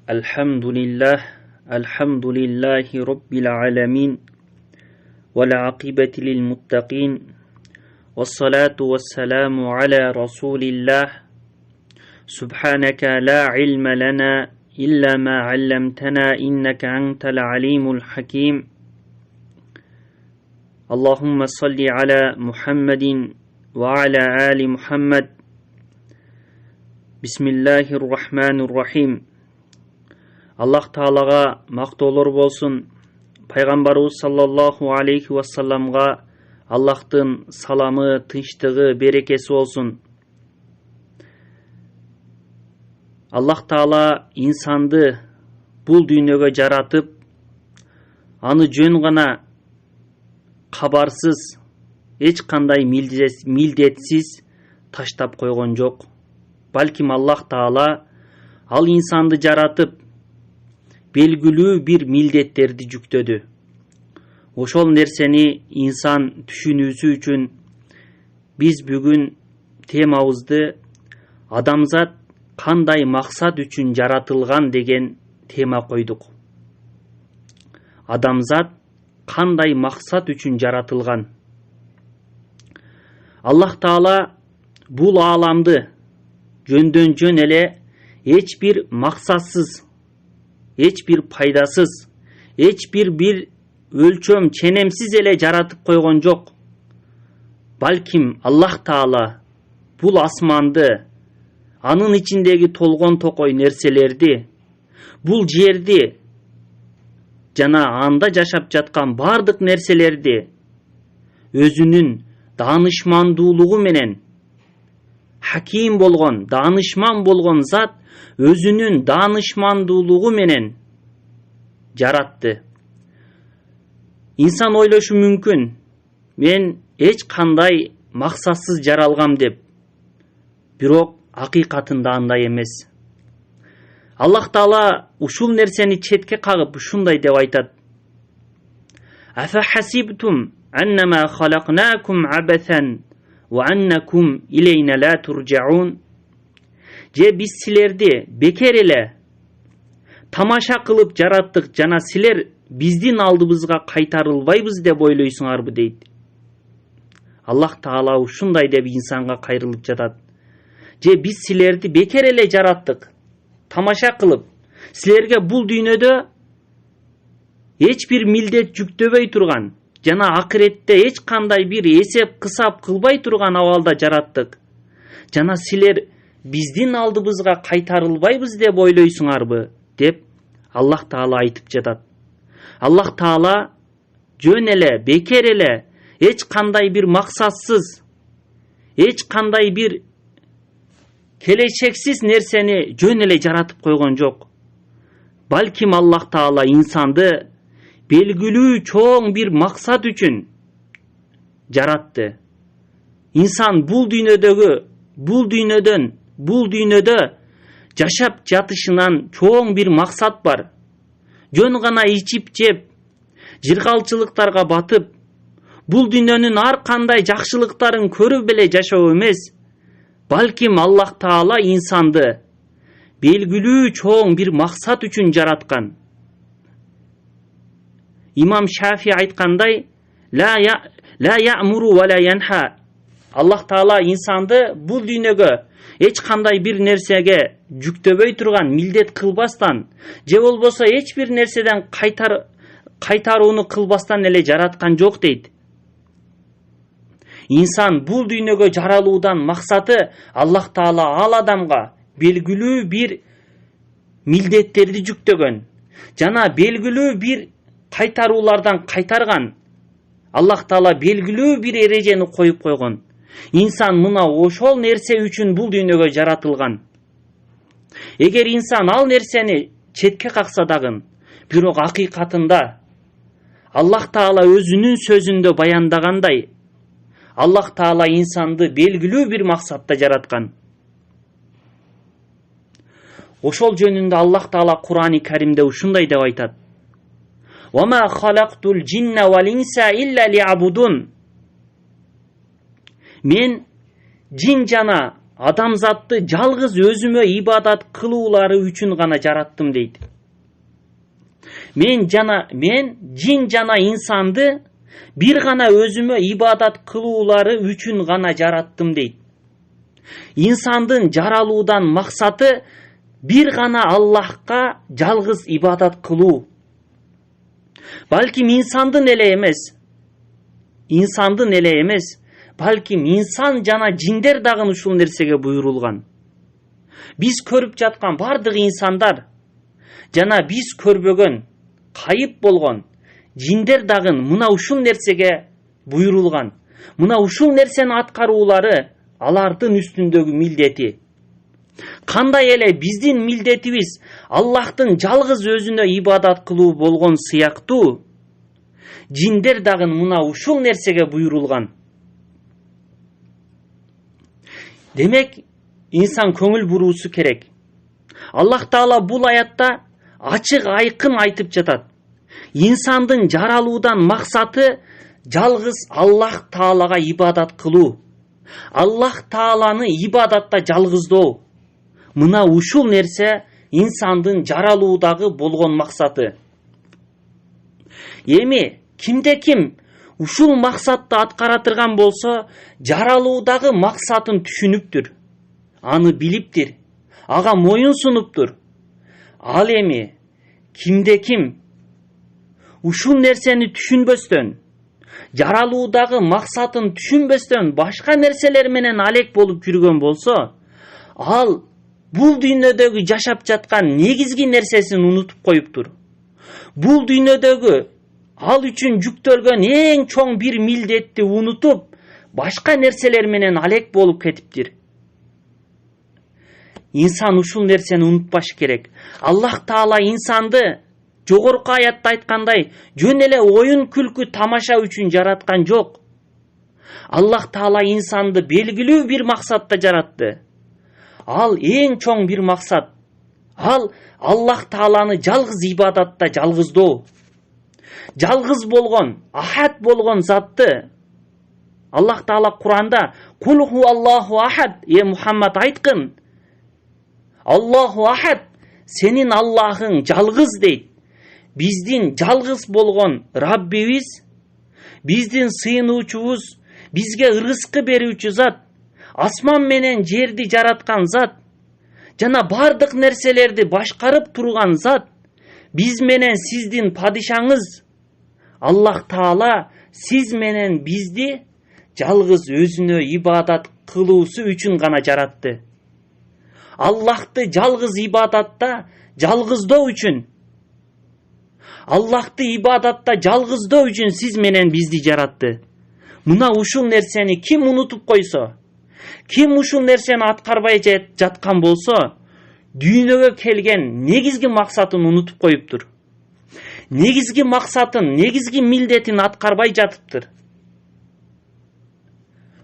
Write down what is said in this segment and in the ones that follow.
Elhamdülillahi Rabbil alemin. Vel akibeti lil muttaqin. Vessalatu vesselamu ala Resulillah. Subhaneke la ilme lena illa ma allamtena inneke entel alimul hakim. Allahümme salli ala Muhammedin ve ala ali Muhammed. Bismillahirrahmanirrahim. Allah Taala'ga maqtoolor bolsun. Peygamberimiz sallallahu aleyhi ve sellem'ga Allah'tın salamı, tınçtığı, berekesi olsun. Allah Taala insandı bul dünyöge jaratıp, аны жөн гана кабарсыз, эч кандай милдетсиз таштап койгон жок. Балким Аллах Таала ал инсанды жаратып, белгилүү бир милдеттерди жүктөдү. Ошол нерсени инсан түшүнүүсү үчүн биз бүгүн темабызды адамзат кандай максат үчүн жаратылган деген тема койдук. Адамзат кандай максат үчүн жаратылган? Аллах Таала бул ааламды жөндөн жөн эле эч бир максатсыз, эч бир пайдасыз, эч бир өлчөм ченемсиз эле жаратып койгон жок. Балким Аллах Таала бул асманды, анын ичиндеги толгон токой нерселерди, бул жерди жана анда жашап жаткан бардык нерселерди өзүнүн даанышмандуулугу менен, хаким болгон, даанышман болгон зат өзүнүн даанышмандуулугу менен жаратты. Инсан ойлошу мүмкүн, мен эч кандай максатсыз жаралгам деп. Бирок акыйкатында андай эмес. Аллах Таала ушул нерсени четке кагып ушундай деп айтат. Афа хасибтум аннама халакнакум абасан ва аннакум илейна ла туржаун. Же биз силерди бекер эле тамаша кылып жараттык жана силер биздин алдыбызга кайтарылбайбыз деп ойлойсуңарбы дейт. Аллах Таала ушундай деп инсанга кайрылып жатат. Же биз силерди бекер эле жараттык, тамаша кылып, силерге бул дүйнөдө эч бир милдет жүктөбөй турган жана акыретте эч кандай бир эсеп кысап кылбай турган абалда жараттык. Жана силер биздин алдыбызга кайтарылбайбыз деп ойлойсуңарбы деп Аллах Таала айтып жатат. Аллах Таала жөн эле, бекер эле, эч кандай бир максатсыз, эч кандай бир келечексиз нерсени жөн эле жаратып койгон жок. Балким Аллах Таала инсанды белгилүү чоң бир максат үчүн жаратты. Инсан бул дүйнөдө жашап жатышынан чоң бир максат бар. Жөн гана ичип жеп, жыргалчылыктарга батып, бул дүйнөнүн ар кандай жакшылыктарын көрүп эле жашоо эмес. Балким Аллах Таала инсанды белгилүү чоң бир максат үчүн жараткан. Имам Шафи айткандай, ла я'муру ва ла янха. Аллах Таала инсанды бул дүйнөгө эч кандай бир нерсеге жүктөбөй турган, милдет кылбастан, же болбосо эч бир нерседен кайтарууну кылбастан эле жараткан жок дейт. Инсан бул дүйнөгө жаралуудан максаты Аллах Таала ал адамга белгилүү бир милдеттерди жүктөгөн жана белгилүү бир кайтаруулардан кайтарган. Аллах Таала белгилүү бир эрежени коюп койгон. Инсан мына ошол нерсе үчүн бул дүйнөгө жаратылган. Эгер инсан ал нерсени четке какса дагы, бирок акыйкатында Аллах Таала өзүнүн сөзүндө баяндагандай, Аллах Таала инсанды белгилүү бир максатта жараткан. Ошол жөнүндө Аллах Таала Кур'ан-ы Каримде ушундай деп айтат. Ва ма халактул джинна вал инса илля ли'абудун. Мен жин жана адамзатты жалгыз өзүмө ибадат кылуулары үчүн гана жараттым дейт. Мен жин жана инсанды бир гана өзүмө ибадат кылуулары үчүн гана жараттым дейт. Инсандын жаралуудан максаты бир гана Аллахка жалгыз ибадат кылуу. Балким инсандын эле эмес, балким инсан жана жиндер дагы ушул нерсеге буйрулган. Биз көрүп жаткан бардык инсандар жана биз көрбөгөн, кайып болгон жиндер дагы мына ушул нерсеге буйрулган. Мына ушул нерсени аткаруулары алардын үстүндөгү милдети. Кандай эле биздин милдетибиз Аллахтын жалгыз өзүнө ибадат кылуу болгон сыяктуу, жиндер дагы мына ушул нерсеге буйрулган. Демек, инсан көңүл буруусу керек. Аллах Таала бул аятта ачык айкын айтып жатат. Инсандын жаралуудан максаты жалгыз Аллах Таалага ибадат кылуу. Аллах Тааланы ибадатта жалгыздоо. Мына ушул нерсе инсандын жаралуудагы болгон максаты. Эми кимде ким ушул максатты аткара турган болсо, жаралуудагы максатын түшүнүптүр. Аны билиптир. Ага моюн сунуптур. Ал эми кимде ким ушул нерсени түшүнбөстөн, жаралуудагы максатын түшүнбөстөн башка нерселер менен алек болуп жүргөн болсо, ал бул дүйнөдөгү жашап жаткан негизги нерсесин унутуп коюптур. Бул дүйнөдөгү ал үчүн жүктөлгөн эң чоң бир милдетти унутуп, башка нерселер менен алек болуп кетиптир. Инсан ушул нерсени унутпаш керек. Аллах Таала инсанды жогорку аятта айткандай, жөн эле оюн күлкү тамаша үчүн жараткан жок. Аллах Таала инсанды белгилүү бир максатта жаратты. Ал эң чоң бир максат. Ал Аллах Тааланы жалгыз ибадатта жалгыздоо. Жалгыз болгон, ахад болгон затты Аллах Таала Куранда "Кул ху Аллаху ахад", Мухаммад айткын. Аллаху ахад, сенин Аллахың жалгыз дейт. Биздин жалгыз болгон Раббибиз, биздин сыйынуучубуз, бизге ырыскы берүүчү зат, асман менен жерди жараткан зат, жана бардык нерселерди башкарып турган зат, биз менен сиздин падишаңыз Аллах Таала сиз менен бизди жалгыз өзүнө ибадат кылуусу үчүн гана жаратты. Аллахты жалгыз ибадатта жалгыздоо үчүн, Аллахты ибадатта жалгыздоо үчүн сиз менен бизди жаратты. Мына ушул нерсени ким унутуп койсо, ким ушул нерсени аткарбай жаткан болсо, дүйнөгө келген негизги максатын унутуп коюптур. Негизги максатын, негизги милдетин аткарбай жатыптыр.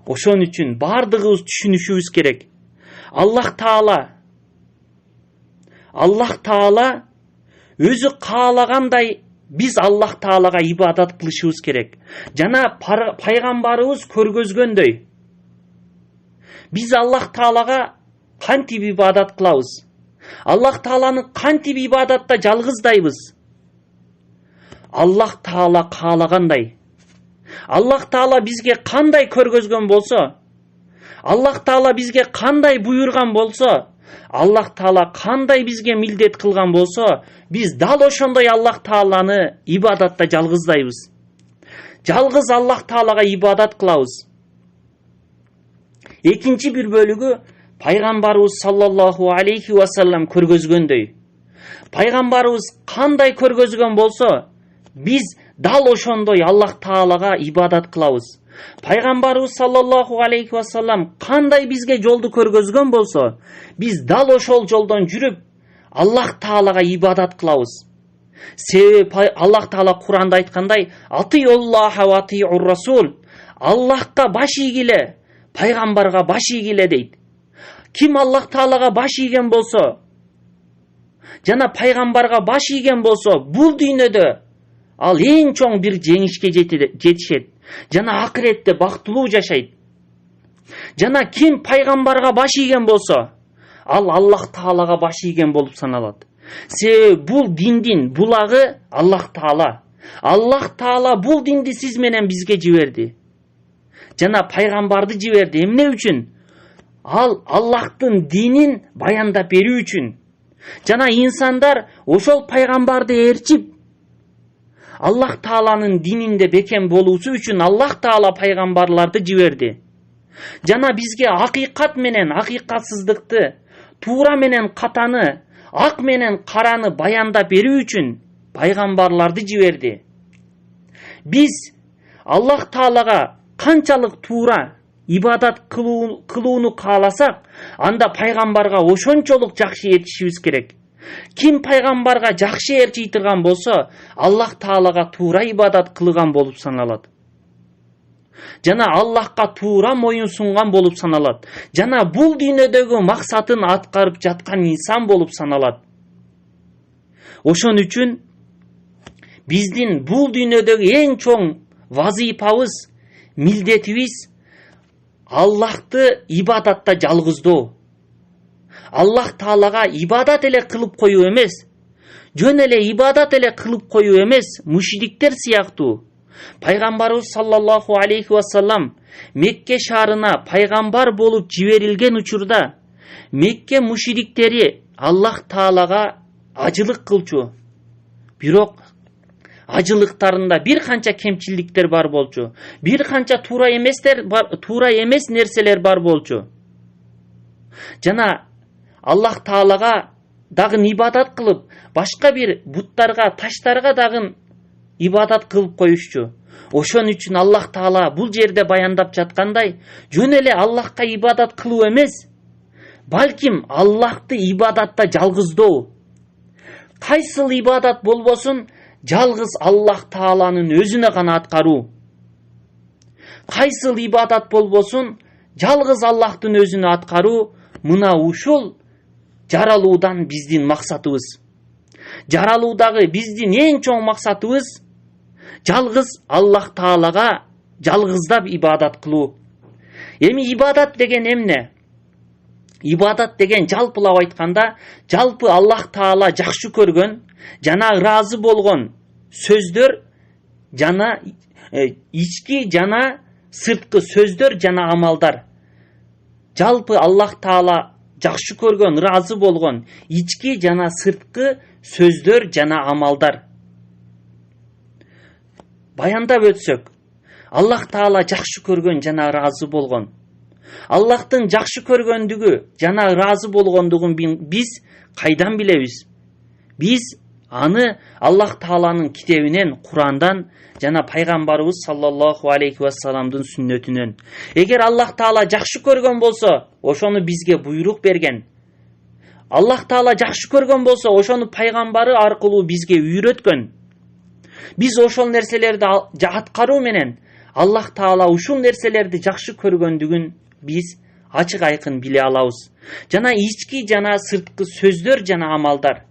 Ошон үчүн бардыгыбыз түшүнүшүбүз керек. Аллах Таала өзү каалагандай биз Аллах Таалага ибадат кылышыбыз керек. Жана пайгамбарыбыз көргөзгөндөй биз Аллах Таалага кантип ибадат кылабыз? Аллах Тааланы кантип ибадатта жалгыздайбыз? Аллах Таала каалагандай. Аллах Таала бизге кандай көргөзгөн болсо, Аллах Таала бизге кандай буйрган болсо, Аллах Таала кандай бизге милдет кылган болсо, биз дал ошондой Аллах Тааланы ибадатта жалгыздайбыз. Жалгыз Аллах Таалага ибадат кылабыз. Экинчи бир бөлүгү пайгамбарыбыз саллаллаху алейхи ва саллам көргөзгөндөй. Пайгамбарыбыз кандай көргөзгөн болсо, биз дал ошондой Аллах Таалага ибадат кылабыз. Пайгамбарыбыз саллаллаху алейхи ва саллам кандай бизге жолду көргөзгөн болсо, биз дал ошол жолдон жүрүп Аллах Таалага ибадат кылабыз. Себеби Аллах Таала Куранда айткандай, "Атиуллаха ва атиур расул", Аллахка баш ийгиле, пайгамбарга баш ийгиле дейт. Ким Аллах Таалага баш ийген болсо, жана пайгамбарга баш ийген болсо, бул дүйнөдө ал эң чоң бир жеңишке жетишет. Жана акыретте бактылуу жашайт. Жана ким пайгамбарга баш ийген болсо, ал Аллах Таалага баш ийген болуп саналат. Себеби бул диндин булагы Аллах Таала. Аллах Таала бул динди сиз менен бизге жиберди. Жана пайгамбарды жиберди. Эмне үчүн? Ал Аллахтын динин баяндап берүү үчүн. Жана инсандар ошол пайгамбарды ээрчип, Аллах Тааланын дининде бекем болуусу үчүн Аллах Таала пайгамбарларды жиберди. Жана бизге акыйкат менен акыйкатсыздыкты, туура менен катаны, ак менен караны баяндап берүү үчүн пайгамбарларды жиберди. Биз Аллах Таалага канчалык туура ибадат кылууну кааласак, анда пайгамбарга ошончолук жакшы ээрчишибиз керек. Ким пайгамбарга жакшы ээрчий турган болсо, Аллах Таалага туура ибадат кылган болуп саналат. Жана Аллахка туура моюн сунган болуп саналат. Жана бул дүйнөдөгү максатын аткарып жаткан инсан болуп саналат. Ошон үчүн биздин бул дүйнөдөгү эң чоң вазифабыз, милдетибиз Аллахты ибадатта жалгыздоо. Аллах Таалага ибадат эле кылып коюу эмес, жөн эле ибадат эле кылып коюу эмес, мушриктер сыяктуу. Пайгамбарыбыз саллаллаху алейхи вассалам Мекке шаарына пайгамбар болуп жиберилген учурда Мекке мушриктери Аллах Таалага ажылык кылчу. Бирок ажылыктарында бир канча кемчиликтер бар болчу. Бир канча туура эмес нерселер бар болчу. Жана Аллах Таалага дагы ибадат кылып, башка бир буттарга, таштарга дагы ибадат кылып коюшчу. Ошон үчүн Аллах Таала бул жерде баяндап жаткандай, жөн эле Аллахка ибадат кылуу эмес, балким Аллахты ибадатта жалгыздоо. Кайсыл ибадат болбосун, жалгыз Аллах Тааланын өзүнө гана аткаруу. Кайсыл ибадат болбосун, жалгыз Аллахтын өзүнө аткаруу. Мына ушул жаралуудан биздин максатыбыз. Жаралуудагы биздин эң чоң максатыбыз жалгыз Аллах Таалага жалгыздап ибадат кылуу. Эми ибадат деген эмне? Ибадат деген жалпылап айтканда, жалпы Аллах Таала жакшы көргөн жана ыраазы болгон сөздөр жана ички жана сырткы сөздөр жана амалдар. Жалпы Аллах Таала жакшы көргөн, ыраазы болгон ички жана сырткы сөздөр жана амалдар. Баяндап өтсөк, Аллах Таала жакшы көргөн жана ыраазы болгон. Аллахтын жакшы көргөндүгү жана ыраазы болгондугун биз кайдан билебиз? Биз аны Аллах Тааланын китебинен, Курандан жана пайгамбарыбыз саллаллаху алейхи вассаламдын сүннөтүнөн. Эгер Аллах Таала жакшы көргөн болсо, ошону бизге буйрук берген. Аллах Таала жакшы көргөн болсо, ошону пайгамбары аркылуу бизге үйрөткөн. Биз ошол нерселерди аткаруу менен Аллах Таала ушул нерселерди жакшы көргөндүгүн биз ачык айкын биле алабыз. Жана ички жана сырткы сөздөр жана амалдар.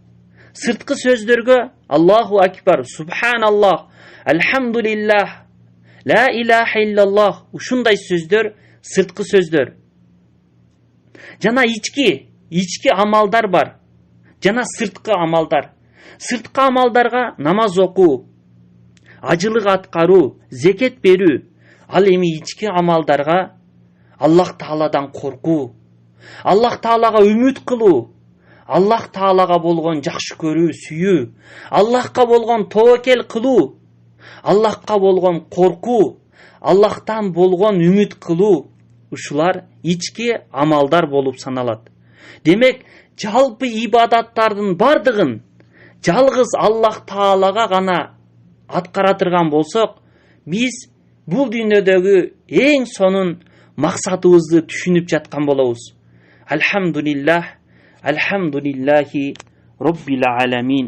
Сырткы сөздөргө Аллаху акбар, субханаллах, алхамдулиллах, ла илаха иллаллах, ушундай сөздөр сырткы сөздөр. Жана ички амалдар бар. Жана сырткы амалдар. Сырткы амалдарга намаз окуу, ажылык аткаруу, зекет берүү. Ал эми ички амалдарга Аллах Тааладан коркуу, Аллах Таалага үмүт кылуу, Аллах Таалага болгон жакшы көрүү, сүйүү, Аллахка болгон тобокел кылуу, Аллахка болгон коркуу, Аллахтан болгон үмүт кылуу, ушулар ички амалдар болуп саналат. Демек, жалпы ибадаттардын бардыгын жалгыз Аллах Таалага гана аткара турган болсок, биз бул дүйнөдөгү эң сонун максатыбызды түшүнүп жаткан болобуз. Алхамдулиллахи Роббил аламин.